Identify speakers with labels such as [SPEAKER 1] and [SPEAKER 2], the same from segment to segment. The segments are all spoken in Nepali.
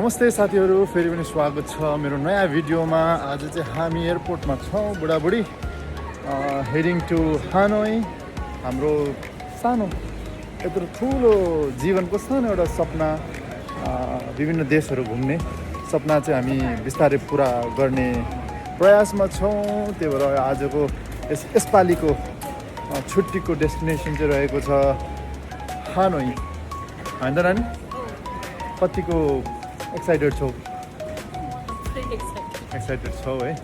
[SPEAKER 1] नमस्ते साथीहरू, फेरि पनि स्वागत छ मेरो नयाँ भिडियोमा। आज चाहिँ हामी एयरपोर्टमा छौँ, बुढाबुढी हेडिङ टु हानोई। हाम्रो सानो यत्रो ठुलो जीवनको सानो एउटा सपना, विभिन्न देशहरू घुम्ने सपना चाहिँ हामी बिस्तारै पुरा गर्ने प्रयासमा छौँ। त्यही भएर आजको यसपालिको छुट्टीको डेस्टिनेसन चाहिँ रहेको छ हानोई। होइन त नानी, कतिको एक्साइटेड छौ? एक्साइटेड छौ है।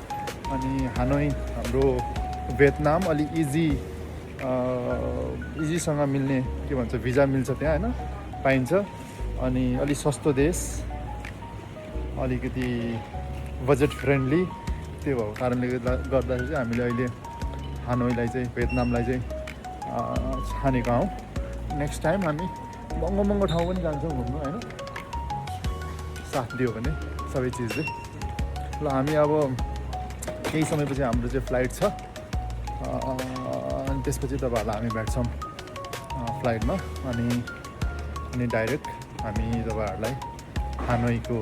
[SPEAKER 1] अनि हानोई हाम्रो भियतनाम अलि इजीसँग मिल्ने के भन्छ भिजा मिल्छ त्यहाँ होइन, पाइन्छ। अनि अलि सस्तो देश, अलिकति बजेट फ्रेन्डली, त्यो भएको कारणले गर्दाखेरि चाहिँ हामीले अहिले हानोईलाई चाहिँ भियतनामलाई चाहिँ छानेका हौँ। नेक्स्ट टाइम हामी महँगो महँगो ठाउँ पनि जान्छौँ घुम्नु होइन, साथ दियो भने सबै चिजले। ल हामी अब केही समयपछि हाम्रो चाहिँ फ्लाइट छ, अनि त्यसपछि तपाईँहरूलाई हामी भेट्छौँ फ्लाइटमा। अनि डाइरेक्ट हामी तपाईँहरूलाई हानोईको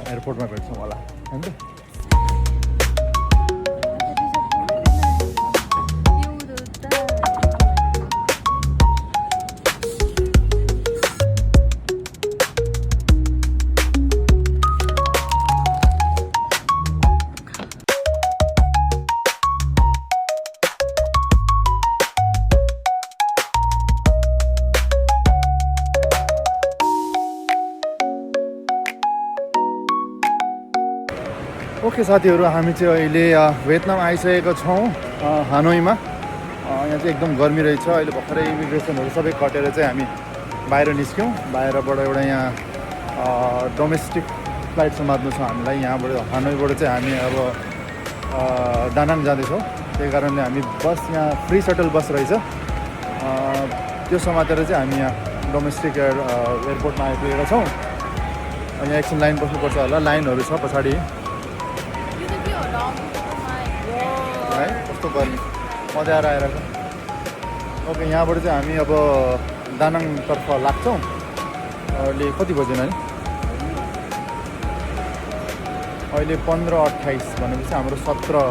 [SPEAKER 1] एयरपोर्टमा भेट्छौँ होला होइन त। ओके साथीहरू, हामी चाहिँ अहिले भियतनाम आइसकेका छौँ हानोईमा। यहाँ चाहिँ एकदम गर्मी रहेछ। अहिले भर्खरै इमिग्रेसनहरू सबै कटेर चाहिँ हामी बाहिर निस्क्यौँ। बाहिरबाट एउटा यहाँ डोमेस्टिक फ्लाइट समात्नु छ हामीलाई। यहाँबाट हानोईबाट चाहिँ हामी अब दानाङ जाँदैछौँ। त्यही कारणले हामी बस, यहाँ फ्री सटल बस रहेछ, त्यो समातेर चाहिँ हामी यहाँ डोमेस्टिक एयरपोर्टमा आइपुगेका छौँ। यहाँ एकछिन लाइन बस्नुपर्छ होला, लाइनहरू छ पछाडि है। कस्तो गर्मी, मजा आएर छ। ओके, यहाँबाट चाहिँ हामी अब दानाङतर्फ लाग्छौँ। अहिले कति बज्यो नानी? अहिले 15:28 भनेपछि हाम्रो 17,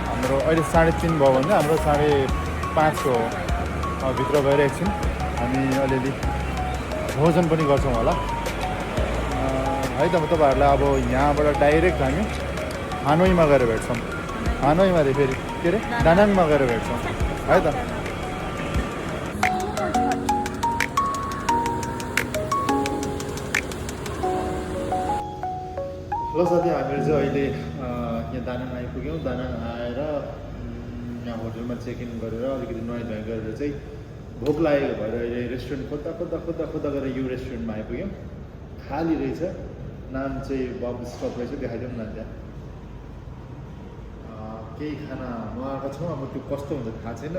[SPEAKER 1] हाम्रो अहिले 3:30 भयो भने हाम्रो 5:30 हो। भित्र गएर एकछिन हामी अलिअलि भोजन पनि गर्छौँ होला है त। तपाईँहरूलाई अब यहाँबाट डाइरेक्ट हामी हानोईमा गएर भेट्छौँ। हानोईमा फेरि के अरे दानाङमा गएर भेट्छौँ है त। ल साथी, हामीहरू चाहिँ अहिले यहाँ दानाङ आइपुग्यौँ। दानाङ आएर यहाँ होटलमा चेक इन गरेर अलिकति नुहाइ गरेर चाहिँ भोक लागेको भएर अहिले रेस्टुरेन्ट खोज्दा गरेर यो रेस्टुरेन्टमा आइपुग्यौँ। खाली रहेछ, नाम चाहिँ बब स्टप रहेछ, देखाइदिउँ न त्यहाँ। केही खाना मगाएको छौँ, अब त्यो कस्तो हुन्छ थाहा छैन।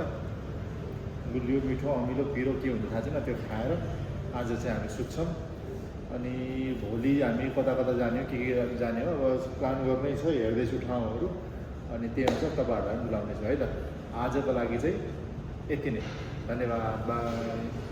[SPEAKER 1] गुलियो, मिठो, अमिलो, पिरो के हुन्छ थाहा छैन। त्यो खाएर आज चाहिँ हामी सुत्छौँ। अनि भोलि हामी कता जाने हो, के जाने हो, अब प्लान गर्नै छ। हेर्दैछु ठाउँहरू, अनि त्यही अनुसार तपाईँहरूलाई पनि बोलाउनेछु है त। आजको लागि चाहिँ यति नै, धन्यवाद, बाई।